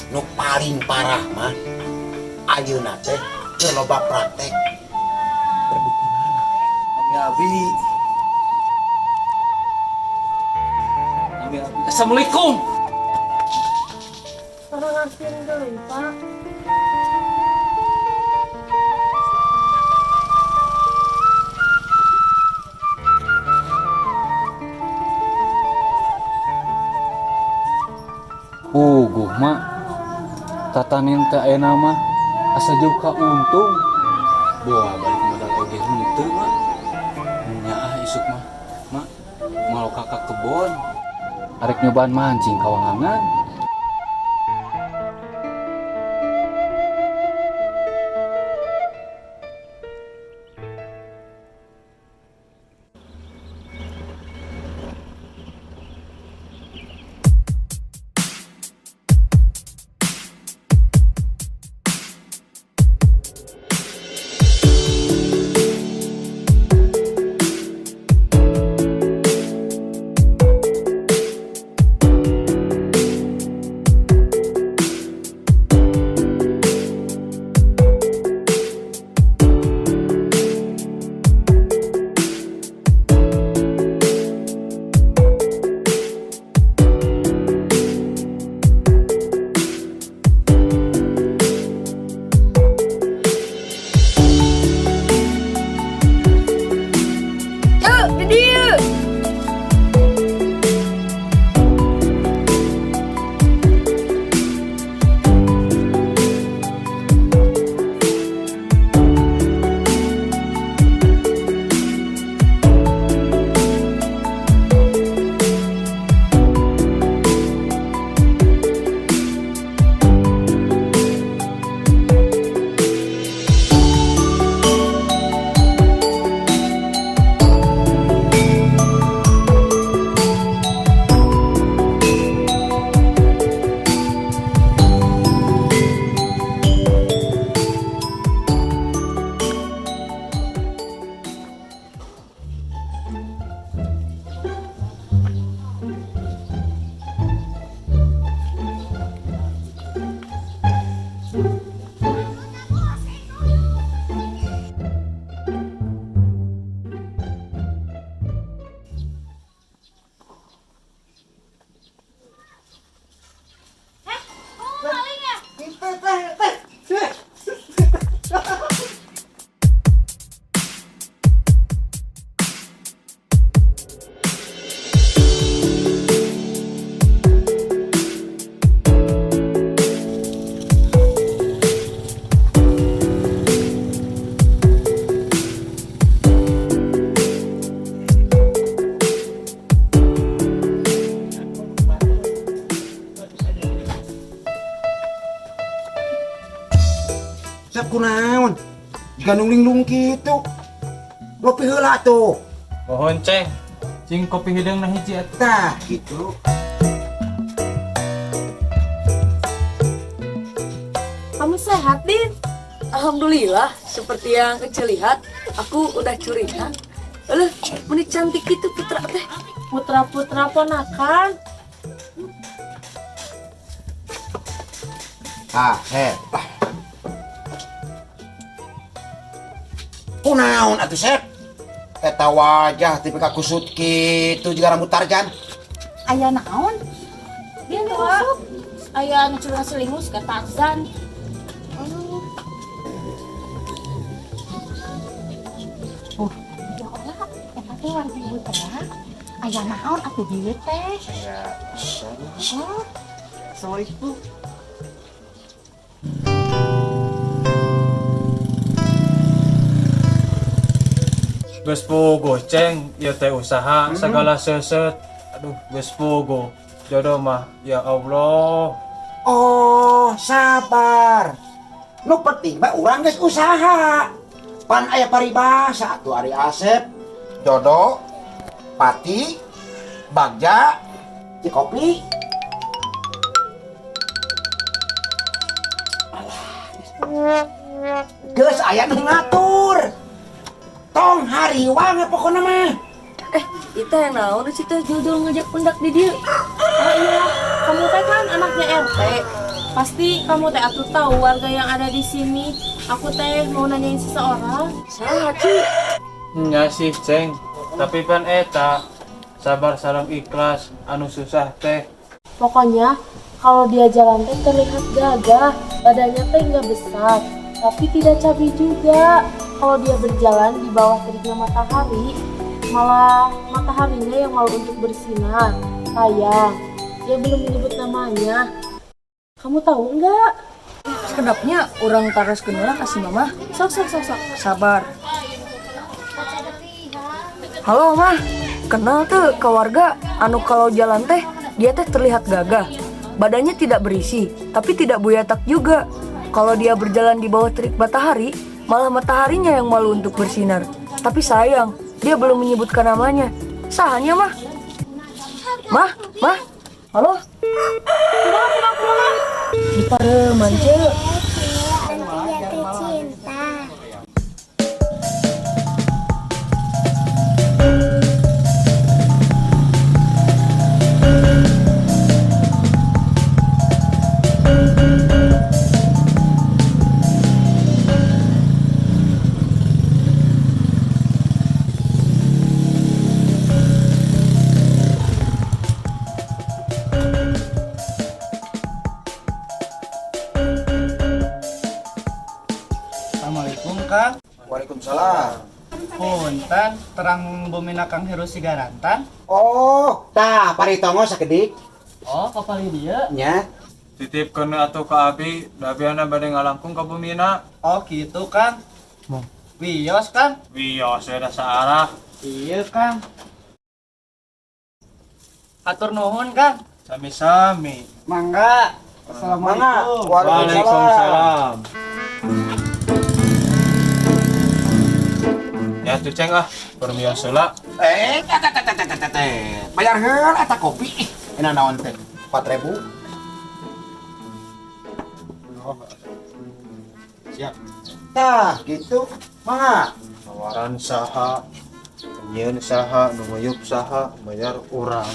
Nu paling parah mah ayeuna teh teu loba praktek perdukunan. Abi. Assalamualaikum. Ngasihin dulu, Pak. Puguh mak. Tatanin teh ayeuna mah asa jauh ka untung. Boa balik modal oge henteu mak. Nya isuk mah. Mak, mau kakak kebon. Arek nyobaan mancing kawangangan. Sep kunaon? Jika nungling-lung kitu. Ngopi heula tuh. Mohon ceng. Cing kopi hidung nah hiji atuh. Tah, gitu. Kamu sehat, Din? Alhamdulillah, seperti yang Ece lihat, aku udah curiga. Alah, menit cantik gitu putra teh. Putra-putra ponakan. Lah. Kunaon atuh Sep? Eta wajah tipe kusut kitu juga rambut Tarjan. Aya naon? Dia masuk. Aya nu curang selingus ka Tarzan. Ya Allah, eta teh warga ibu teh. Aya naon atuh dieu teh? Ya, Assalamualaikum. Geus puguh ceng, ieu teh usaha segala seuseut. Aduh, geus puguh. Jodoh mah ya Allah. oh, sabar. Nu penting mah urang geus usaha. Pan aya paribasa atuh Ari Asep, Dodo, Pati, Bagja, Cikopi. Geus aya nu ngatur. Tong hariwang pokona mah. Kita yang naon sih teh judul ngajak pendak di dia. Oh iya, kamu teh kan anaknya RT. Pasti kamu teh atuh tahu warga yang ada di sini. Aku teh mau nanyain seseorang. Salah, Ci. Nya sih, Ceng. Tapi pan eta sabar sareng ikhlas anu susah teh. Pokoknya kalau dia jalan teh terlihat gagah, badannya teh nggak besar, tapi tidak cabi juga. Kalau dia berjalan di bawah teriknya matahari, malah mataharinya yang mau untuk bersinar. Sayang, dia belum menyebut namanya. Kamu tahu nggak? Kedapnya orang taras kenal kasih mama. Sok. Sabar. Halo mah, kenal tuh ke warga anu kalau jalan teh dia teh terlihat gagah. Badannya tidak berisi, tapi tidak buyatak juga. Kalau dia berjalan di bawah terik matahari, malah mataharinya yang malu untuk bersinar. Tapi sayang, dia belum menyebutkan namanya. Sahanya mah. Mah. Halo? Di pareman ceu. Jatuh cinta. Assalamualaikum Kang. Waalaikumsalam. Punten terang bumina Kang Heru Sigarantan. Oh, tah paritongo sakedik Oh, kapal dia. nya. Titip kena atuh ka abi, dabiana bade ngalangkung ka bumina. Oh, gitu Kang. Wios Kang. Wios ada searah. Iya Kang. Atur nuhun Kang. Sami-sami. Mangga. Assalamualaikum. Waalaikumsalam. Ya tuh Ceng permios heula. Bayar heul eta kopi. Enak naon teh? 4.000. Siap. Tah, gitu. Mangga. Tawaran saha, penyeun saha, nu nguyup saha, bayar urang.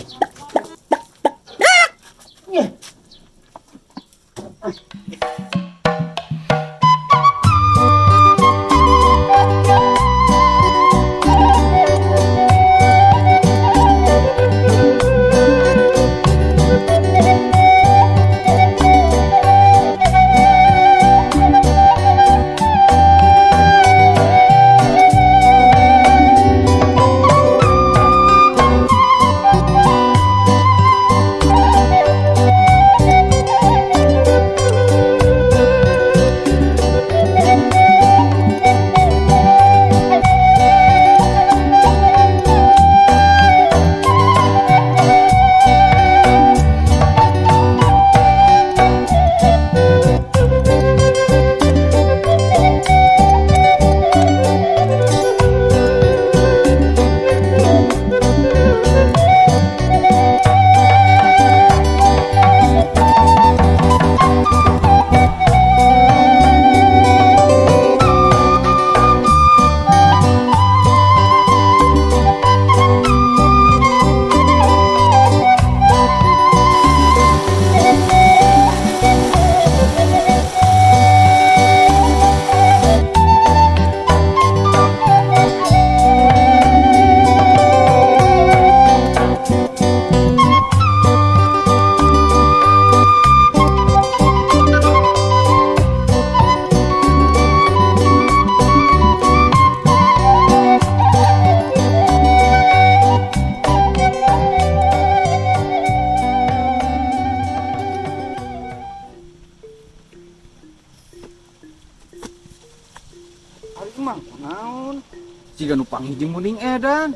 Jika nu panghijing muning edan.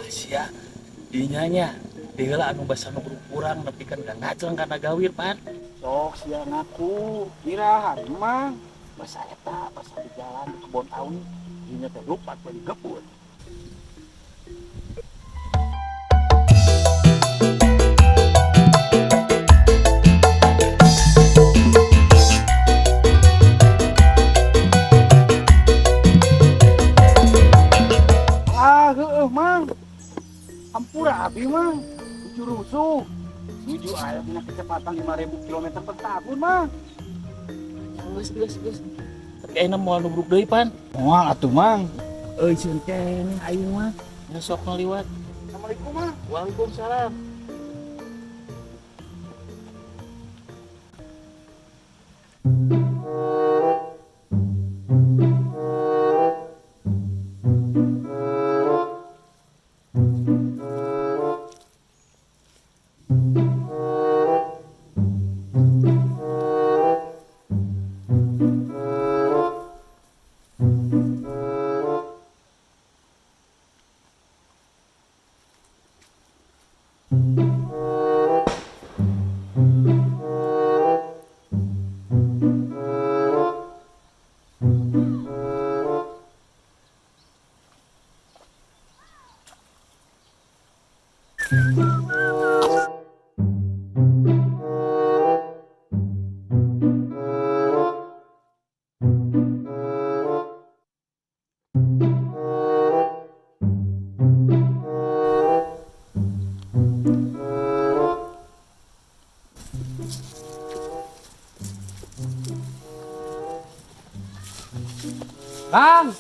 Sia dinyanya diheula anu basa nu kurang nepi kan ngajeng kana gawir pan. Sok sia ngaku. Irahan mah. Basa eta basa di jalan di kebon tahu. Dinya teh lupa bari gebut. Mang. Ampura abi mang. Jurusu. Tujuh ayat punya kecepatan 5.000 km per tahun mah. Geus. Tapi ayeuna moal nubruk deui pan. Moal atuh mang. Euy sieun keneh aing mah. Ya sok ngaliwat. Assalamualaikum mah. Waalaikumsalam.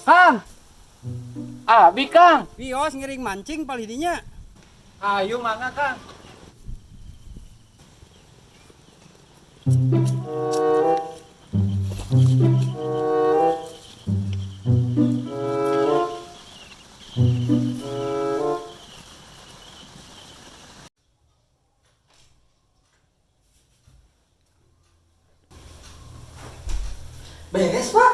Kang. Abi Kang. Bios ngiring mancing palidinya. Ayo mangga Kang. Beres pak.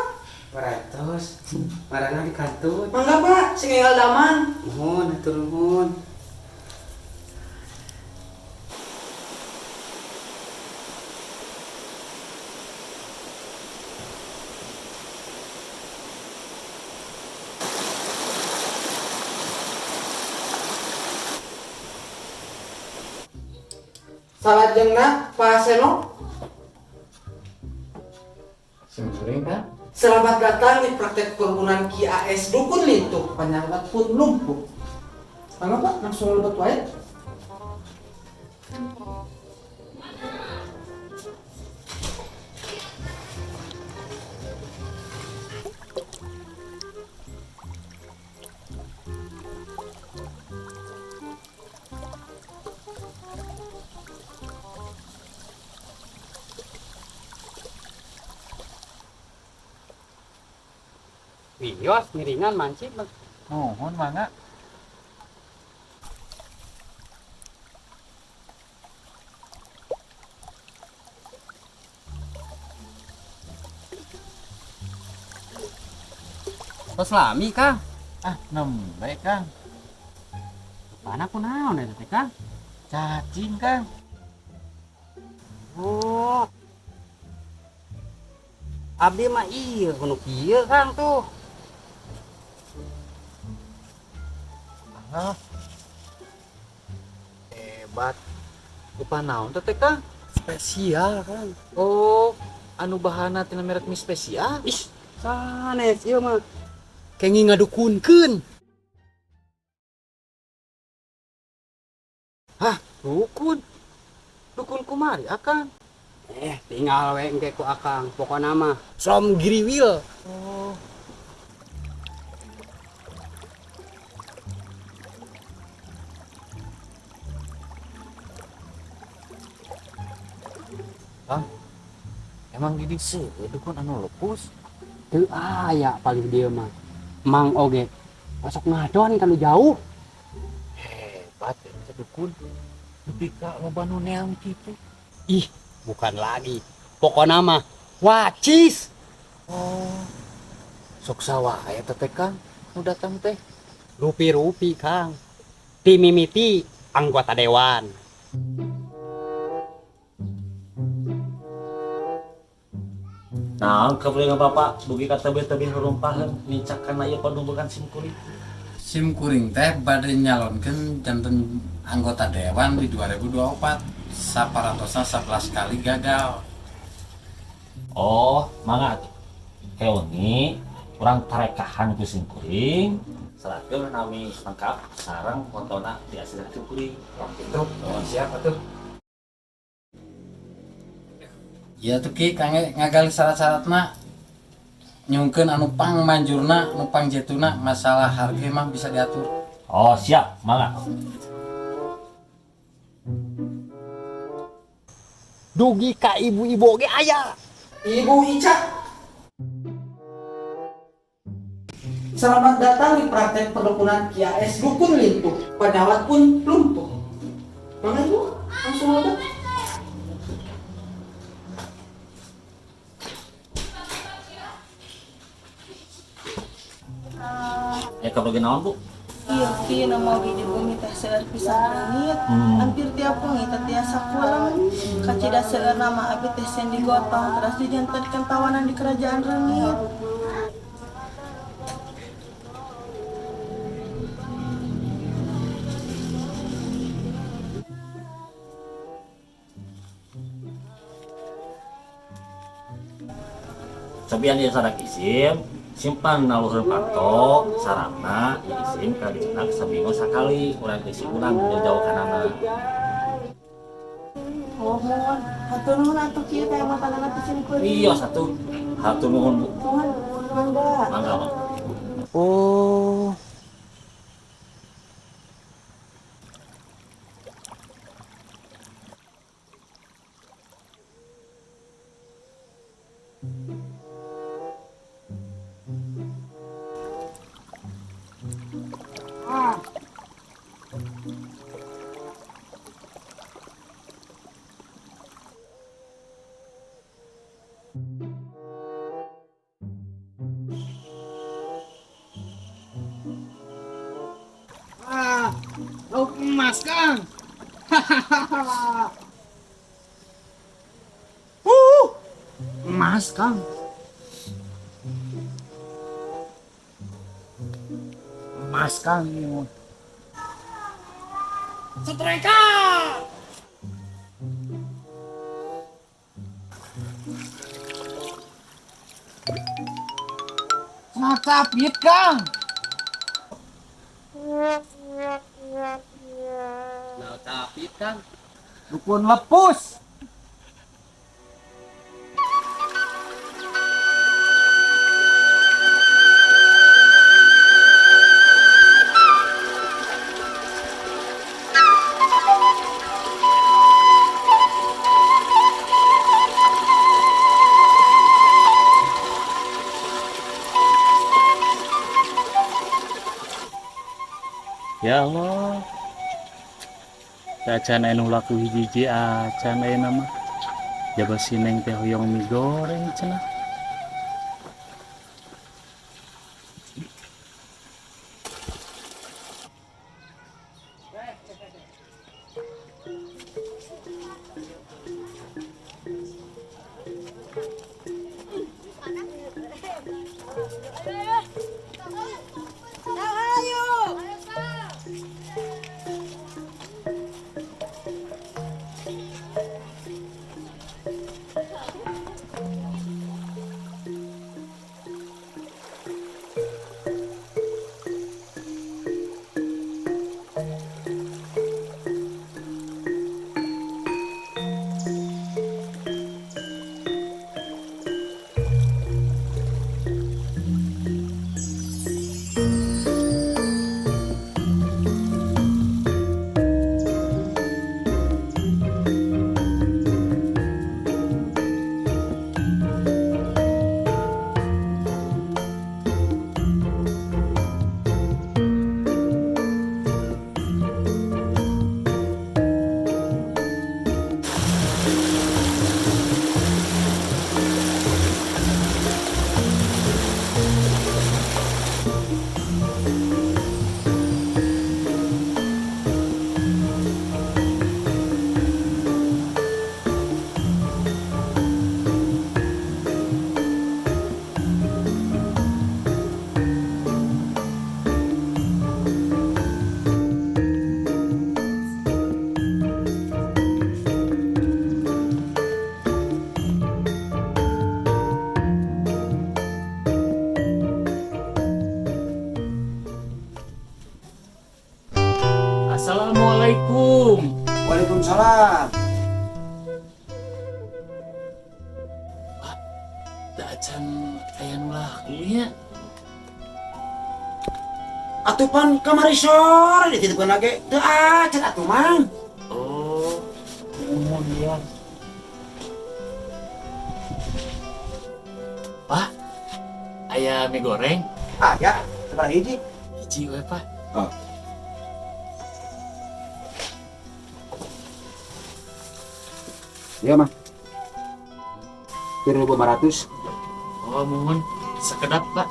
100 marana di kantor. Mangga pak, singal daman. Nuhun, atur nuhun. Salat jengna Pak Seno. Simkuring Kang. Selamat datang di praktek perkebunan KIAS Dukun Lintu, penyangga pun lumpuh. Mangga pak, langsung lebet wae. Bios ngiringan mancing. Nuhun mangga. Tos lami Kang. Ah, nembe Kang. Mana ku naon eta teh Kang? Cacing Kang. Oh. Abdi mah ieu kudu kieu Kang tuh. Ah. Hebat. Kupanaon teh Kang? Spesial Kang. Oh, anu bahana tina merek mie spesial. Ih, sanes ieu mah. Kengi ngadukunkeun. Hah, dukun. Dukun kumari Akang. Tinggal we engke ku Akang. Pokona mah som giriwil. Oh. Kang, emang di dieu dukun anu lepus. Teu aya paling dia mah. Mang oge. Masuk ngadon kan jauh. Hebat ya dukun. Lebih ka loba nu neang kitu. Ih, bukan lagi. Pokona mah wacis. Oh. Sok sawae teh Kang nu datang teh. Rupi-rupi Kang. Ti mimiti anggota dewan. Nah, kebelingan bapak, bugi kata tebih nurumpahan, nicakan aja padumbukan simkuring. Simkuring teh bade nyalonkeun janten anggota dewan di 2024. Saparantosa 11 kali gagal. Oh, mangga tuh. Heuni, kurang tarekahan ke simkuring. Serahkeun nami lengkap, sareng fotona di asli simkuring. Itu siapa tuh? Ya tuh Ki kange ngagali syarat-syaratna nyungkeun anu pang manjurna anu pang jetuna masalah harga mah bisa diatur. Oh siap, mangga. Dugi ka ibu-ibu ge aya. Ibu Ica. Selamat datang di praktek perdukunan KIAS Dukun Lintuh. Penyawat pun lumpuh. Mana Ibu? Langsung aja. Kalau naon Bu? Iya, Ki, nama biji bumi teh seueur pisan reungit. Hampir tiap wengi teh tiasa pulang. Kacida seueur nama abi teh sen digotong terus dijantetkeun tawanan di kerajaan reungit. Sabian dia sadak isim, simpan naluhur patok, sarana, isim kadinak sabingo sakali, urang isi urang jauh kanana. Oh, mohon. Hatur nuhun atuh kieu teh matanana teh sim kuring. Iya satu, hatur nuhun Bu. Nuhun, mangga. Mangga. Oh. Lauk emas Kang. Emas Kang. Emas Kang. Setrika. Macapit Kang. Nah, tapi kan Dukun lepus. Ya Allah. Acan anu laku hiji acan aya nama. Jaba sineng teh hoyong mie goreng cenah. Assalamualaikum. Waalaikumsalam. Atuh pan kamari sore dititipkeun lagi teu acan atuh Mang. Oh, kemudian Pak, aya mie goreng? Ya, seberapa hiji? Hiji we, Pak. Iya Mang. 1.500. Oh, mohon sekedap, Pak.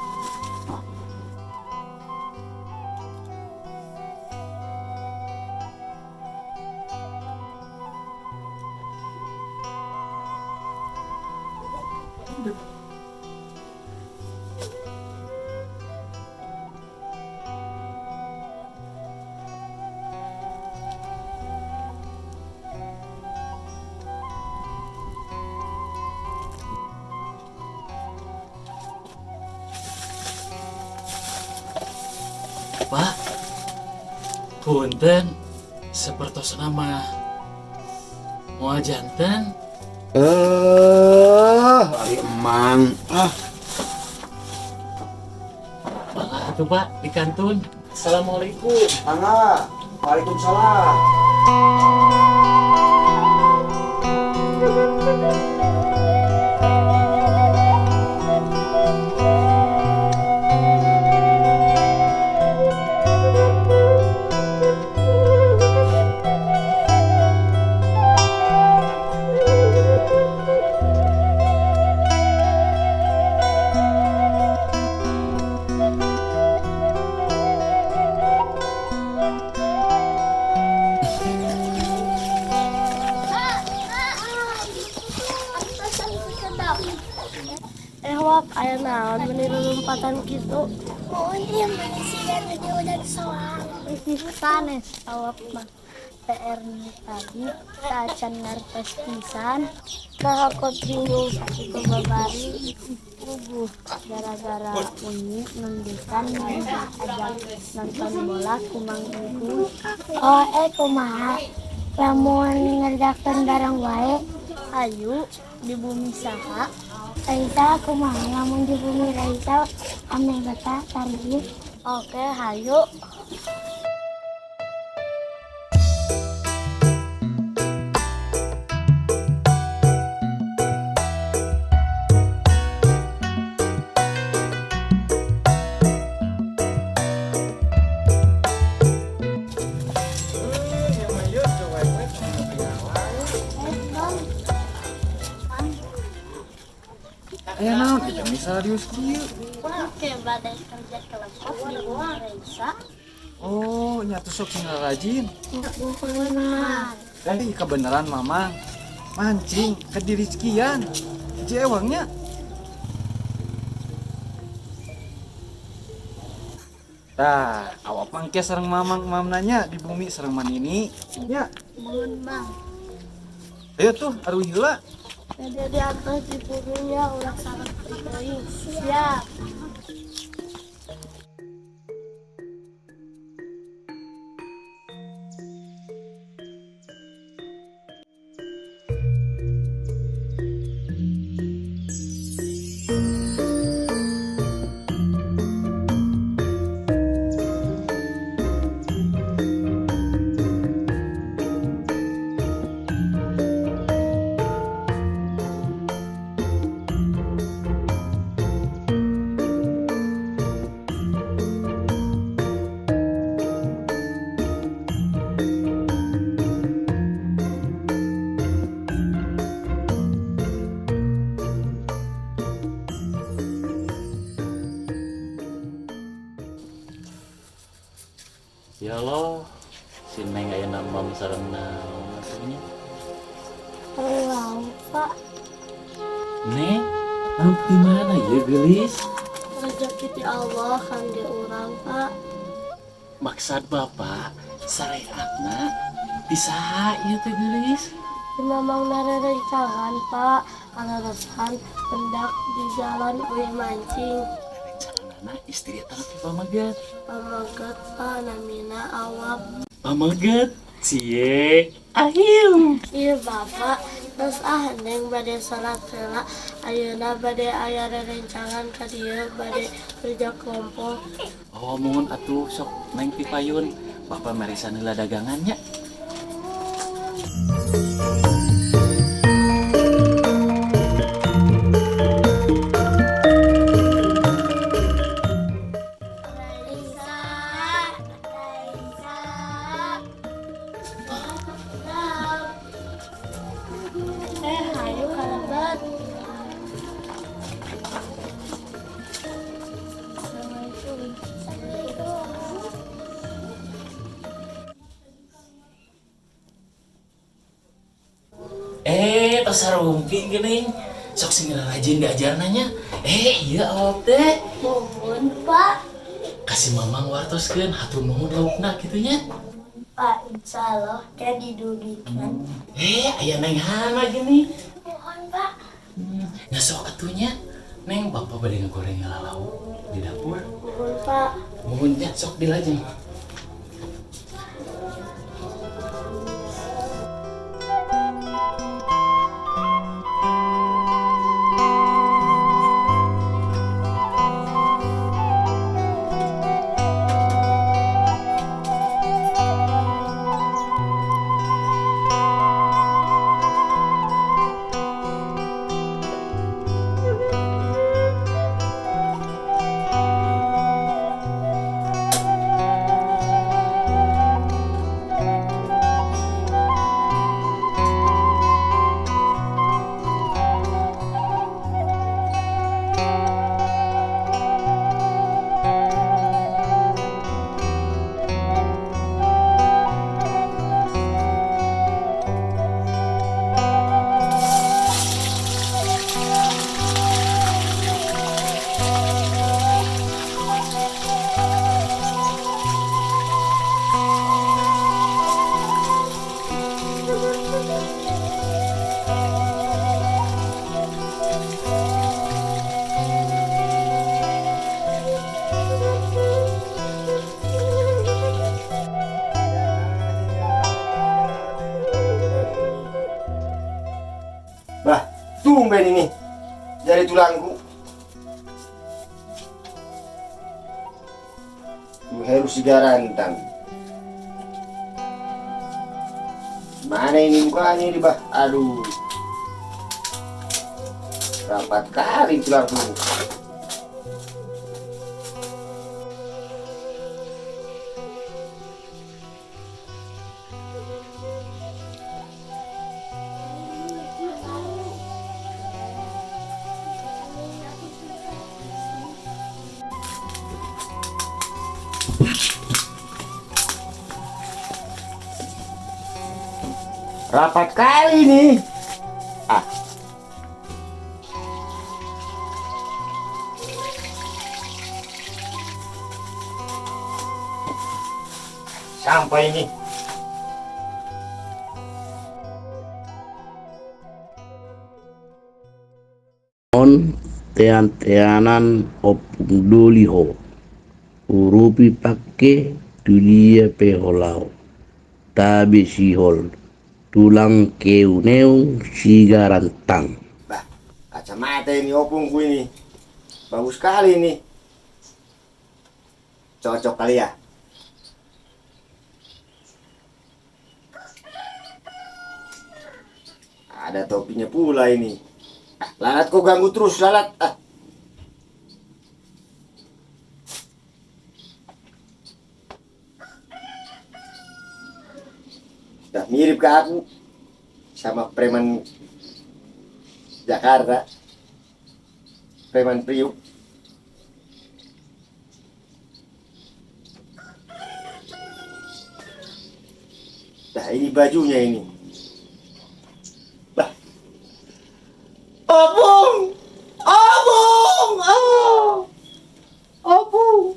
Pak, punten sepertos nama mau janten. Ari emang. Malah tuh Pak di kantun. Assalamualaikum. Mangga. Waalaikumsalam. Wap, aya naon meniru lompatan gitu. Mohon dia manusia tadi udah soal. Sanes awap mah. PR tadi kacan ngartos pisan. Kahakot bingung sakit babari. Ubuh gara-gara ini nundukan ajak nonton bola kumang ibu. Oh, kumaha? Lamun ngerjakeun barang wae, Ayu di bumi saha. Raisa kumaha lamun di bumi Raisa ame bata tarih. Oke, hayu. Aya naon ieu misal dius kieu? Oke, badai kerja kelompok di bumi Raisa. Oh, nya teu sok sing rajin. Benar. Tadi kebenaran Mamang. Mancing ke diri sekian. Hiji ewangnya. Tah, awak mangke sareng Mamang nanya di bumi sareng Manini. Ya, Mohon bang. ayo tuh aruh heula. Ada di atas di purunya ulah sangat baik. Siap. Ya Allah, si Neng aya nama sareng naon atunya. Wow, Pak. Neng, laut di mana ya gelis? Rezeki ti Allah kan di urang, Pak. Maksud Bapak, syariatna disaha ieu teh gelis? Di mamang narerencangan, Pak. Alasan hendak di jalan uih mancing. Rencanana istri eta teh pamaget. Pamaget, Pak, namina awap. Pamaget, cie, ahiu. Iya, Bapak. Terus neng bade salat heula ayeuna bade aya rerencangan ka dieu bade kerja kelompok. Oh mohon atuh sok neng pipayun bapak merisan heula dagangannya. Hayu kalabat. Pasar rumpi geuning. Sok sing rajin diajarnanya. Iya awak teh. Mohon Pak. Kasih mamang wartoskeun hatur nuhun laukna kitu nya. Pak insyaallah teh didugikan. Aya neng hana gini. Mohon Pak. Nya sok atunya. Neng bapak bade ngagoreng lauk di dapur. Mohon Pak. Mohon nya sok dilajeng. Tumben ini dari tulangku. Harus digarantang. Mana ini mukanya ini bah? Aduh, rapat kali tulangku. Rapat kali nih. Sampai ini. On tean-teanan opung doliho. Urupi pakke dunia peholau. Tabi sihol. Tulang keuneung sigarantang. Bah, kacamata ini opungku ini. Bagus sekali ini. Cocok kali ya. Ada topinya pula ini. Lalat kau ganggu terus, Lalat. Dah mirip ke aku sama preman Jakarta, preman Priuk. Dah ini bajunya ini. Bah, Opung, Opung, Opung.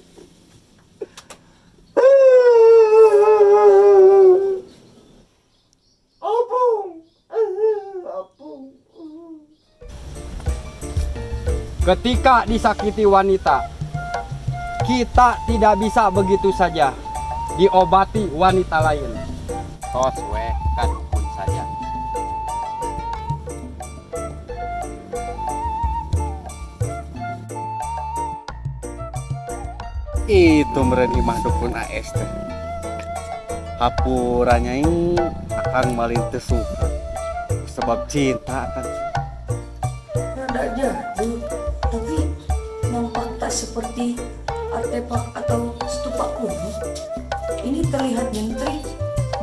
Ketika disakiti wanita, kita tidak bisa begitu saja diobati wanita lain. Tos weh kan dukun saja. Itu meren imah dukun AS teh. Hapurannya ini akan maling tersuka sebab cinta akan. Rada jadul, tapi nampak tak seperti artefak atau stupa kuno. Ini terlihat nyentrik,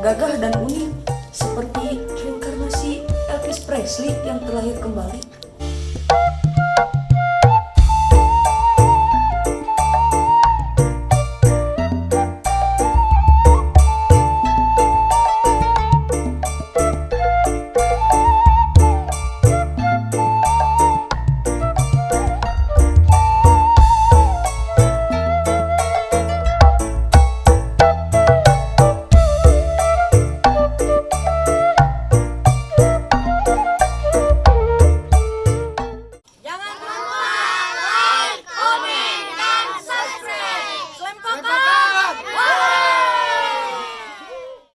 gagah dan unik, seperti reinkarnasi Elvis Presley yang terlahir kembali.